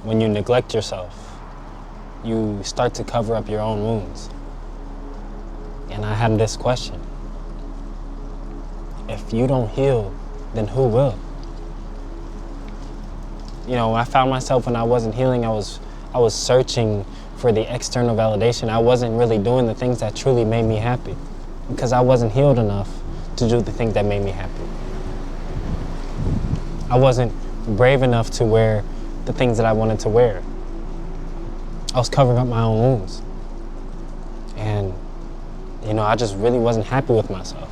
when you neglect yourself, you start to cover up your own wounds. And I had this question. If you don't heal, then who will? You know, I found myself when I wasn't healing, I was searching for the external validation. I wasn't really doing the things that truly made me happy because I wasn't healed enough to do the things that made me happy. I wasn't brave enough to wear the things that I wanted to wear. I was covering up my own wounds. And, you know, I just really wasn't happy with myself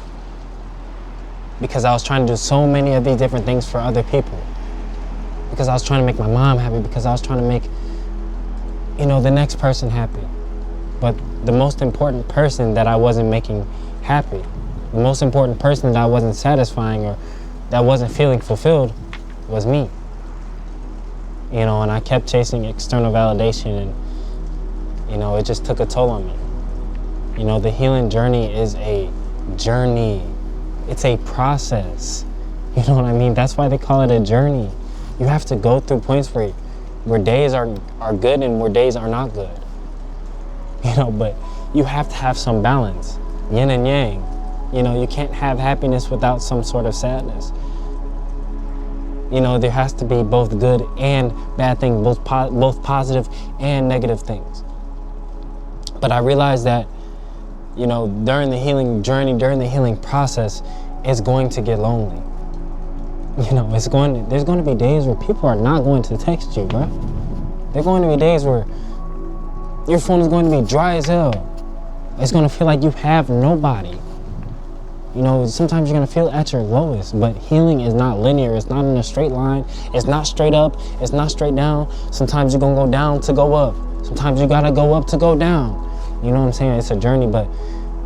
because I was trying to do so many of these different things for other people. Because I was trying to make my mom happy, because I was trying to make, you know, the next person happy. But the most important person that I wasn't making happy, the most important person that I wasn't satisfying or that wasn't feeling fulfilled was me. You know, and I kept chasing external validation and, you know, it just took a toll on me. You know, the healing journey is a journey. It's a process. You know what I mean? That's why they call it a journey. You have to go through points where days are good and where days are not good. You know, but you have to have some balance, yin and yang. You know, you can't have happiness without some sort of sadness. You know, there has to be both good and bad things, both positive and negative things. But I realized that, you know, during the healing journey, during the healing process, it's going to get lonely. You know, there's going to be days where people are not going to text you, bro. There's going to be days where your phone is going to be dry as hell. It's going to feel like you have nobody. You know, sometimes you're going to feel at your lowest, but healing is not linear. It's not in a straight line. It's not straight up. It's not straight down. Sometimes you're going to go down to go up. Sometimes you got to go up to go down. You know what I'm saying? It's a journey, but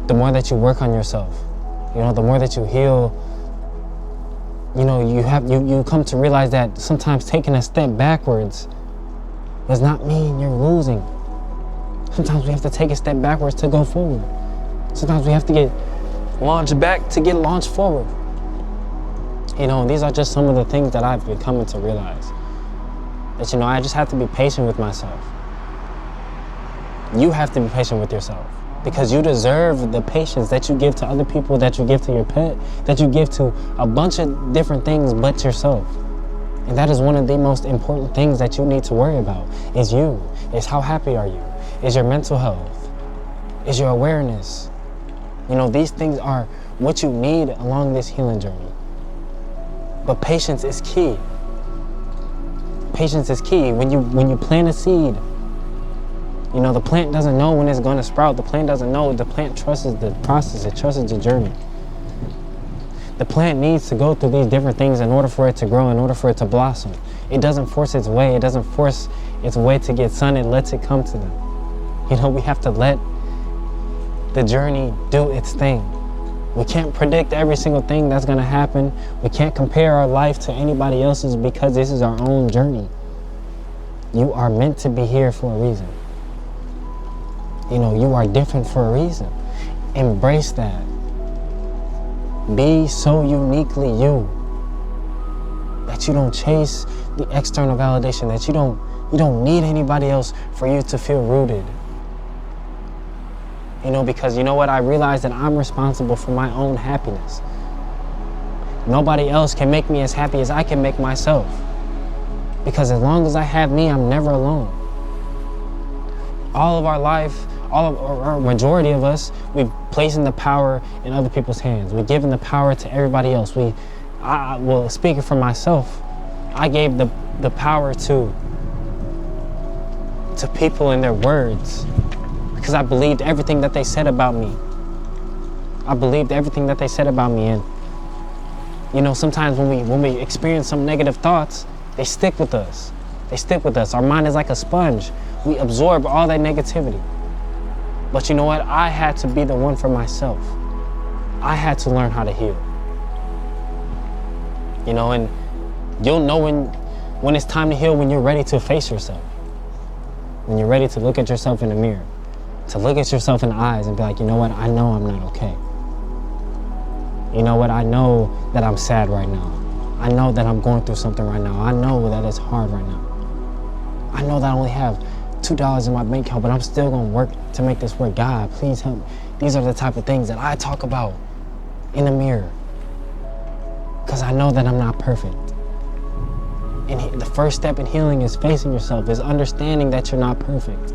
the more that you work on yourself, you know, the more that you heal, you know, you come to realize that sometimes taking a step backwards does not mean you're losing. Sometimes we have to take a step backwards to go forward. Sometimes we have to get launched back to get launched forward. You know, these are just some of the things that I've been coming to realize. That, you know, I just have to be patient with myself. You have to be patient with yourself. Because you deserve the patience that you give to other people, that you give to your pet, that you give to a bunch of different things but yourself. And that is one of the most important things that you need to worry about, is you. Is how happy are you? Is your mental health? Is your awareness? You know, these things are what you need along this healing journey. But patience is key. Patience is key. When you plant a seed, you know, the plant doesn't know when it's going to sprout. The plant doesn't know. The plant trusts the process. It trusts the journey. The plant needs to go through these different things in order for it to grow, in order for it to blossom. It doesn't force its way. It doesn't force its way to get sun. It lets it come to them. You know, we have to let the journey do its thing. We can't predict every single thing that's going to happen. We can't compare our life to anybody else's because this is our own journey. You are meant to be here for a reason. You know, you are different for a reason. Embrace that. Be so uniquely you that you don't chase the external validation, that you don't need anybody else for you to feel rooted. You know, because you know what? I realize that I'm responsible for my own happiness. Nobody else can make me as happy as I can make myself. Because as long as I have me, I'm never alone. All of our life, or majority of us, we've placing the power in other people's hands. We've given the power to everybody else. Well, speaking for myself, I gave the power to people and their words because I believed everything that they said about me. I believed everything that they said about me, and you know, sometimes when we experience some negative thoughts, they stick with us. They stick with us. Our mind is like a sponge. We absorb all that negativity. But you know what? I had to be the one for myself. I had to learn how to heal. You know, and you'll know when it's time to heal, when you're ready to face yourself. When you're ready to look at yourself in the mirror. To look at yourself in the eyes and be like, you know what? I know I'm not okay. You know what? I know that I'm sad right now. I know that I'm going through something right now. I know that it's hard right now. I know that I only have $2 in my bank account, but I'm still gonna work to make this work. God, please help me. These are the type of things that I talk about in the mirror, because I know that I'm not perfect. And the first step in healing is facing yourself, is understanding that you're not perfect.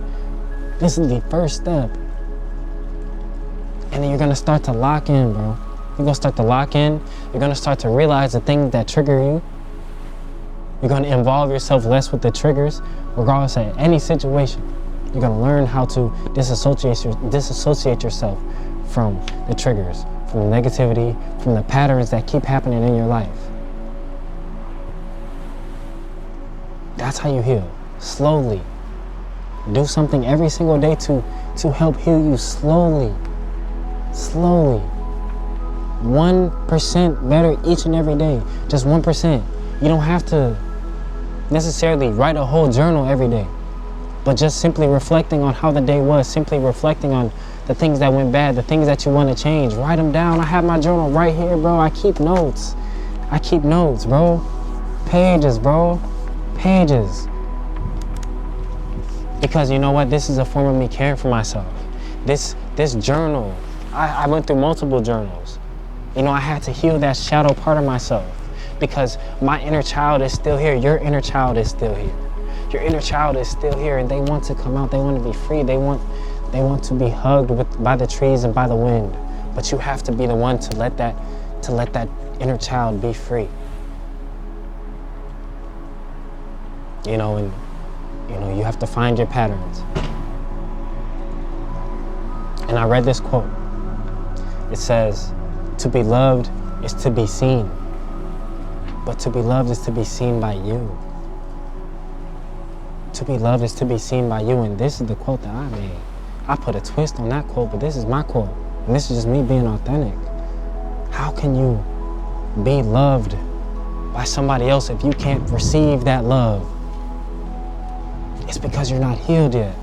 This is the first step. And then you're gonna start to lock in, bro. You're gonna start to lock in. You're gonna start to realize the things that trigger you. You're gonna involve yourself less with the triggers, regardless of any situation. You're gonna learn how to disassociate yourself from the triggers, from the negativity, from the patterns that keep happening in your life. That's how you heal, slowly. Do something every single day to help heal you slowly. Slowly. 1% better each and every day. Just 1%. You don't have to necessarily write a whole journal every day, but just simply reflecting on how the day was, simply reflecting on the things that went bad, the things that you want to change. Write them down. I have my journal right here, bro. I keep notes. Bro. Pages, bro. Pages. Because you know what? This is a form of me caring for myself. This journal, I went through multiple journals. You know, I had to heal that shadow part of myself, because my inner child is still here. Your inner child is still here. Your inner child is still here, and they want to come out. They want to be free. They want to be hugged by the trees and by the wind. But you have to be the one to let that inner child be free. And you have to find your patterns. And I read this quote. It says, "To be loved is to be seen, but to be loved is to be seen by you." To be loved is to be seen by you. And this is the quote that I made. I put a twist on that quote, but this is my quote. And this is just me being authentic. How can you be loved by somebody else if you can't receive that love? It's because you're not healed yet.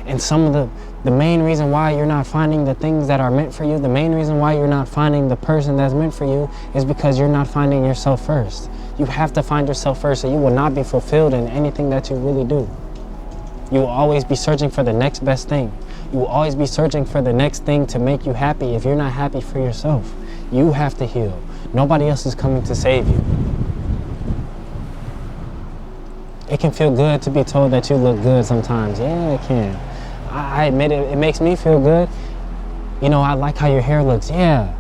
And some of the main reason why you're not finding the things that are meant for you, the main reason why you're not finding the person that's meant for you, is because you're not finding yourself first. You have to find yourself first, or you will not be fulfilled in anything that you really do. You will always be searching for the next best thing. You will always be searching for the next thing to make you happy if you're not happy for yourself. You have to heal. Nobody else is coming to save you. It can feel good to be told that you look good sometimes. Yeah, it can. I admit it makes me feel good. I like how your hair looks. Yeah,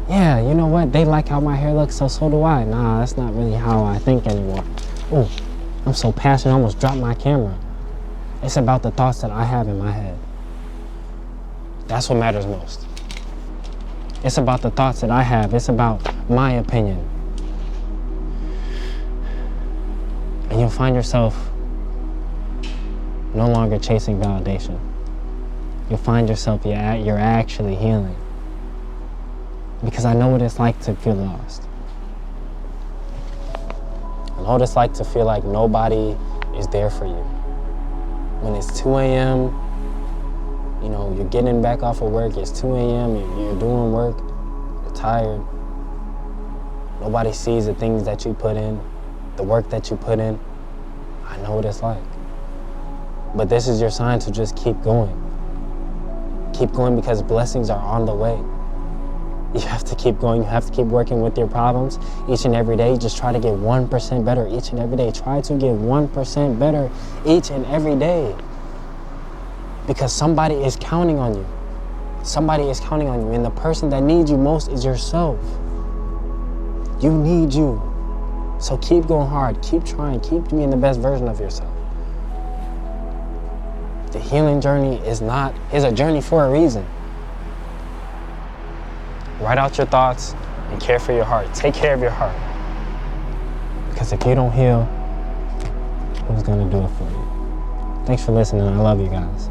you know what? They like how my hair looks, so do I. Nah, that's not really how I think anymore. Ooh, I'm so passionate, I almost dropped my camera. It's about the thoughts that I have in my head. That's what matters most. It's about the thoughts that I have. It's about my opinion. And you'll find yourself no longer chasing validation. You'll find yourself, you're actually healing. Because I know what it's like to feel lost. I know what it's like to feel like nobody is there for you. When it's 2 a.m., you're getting back off of work, it's 2 a.m., you're doing work, you're tired. Nobody sees the things that you put in, the work that you put in. I know what it's like. But this is your sign to just keep going. Keep going, because blessings are on the way. You have to keep going. You have to keep working with your problems each and every day. Just try to get 1% better each and every day. Try to get 1% better each and every day. Because somebody is counting on you. Somebody is counting on you. And the person that needs you most is yourself. You need you. So keep going hard. Keep trying. Keep being the best version of yourself. The healing journey is a journey for a reason. Write out your thoughts and care for your heart. Take care of your heart. Because if you don't heal, who's going to do it for you? Thanks for listening. I love you guys.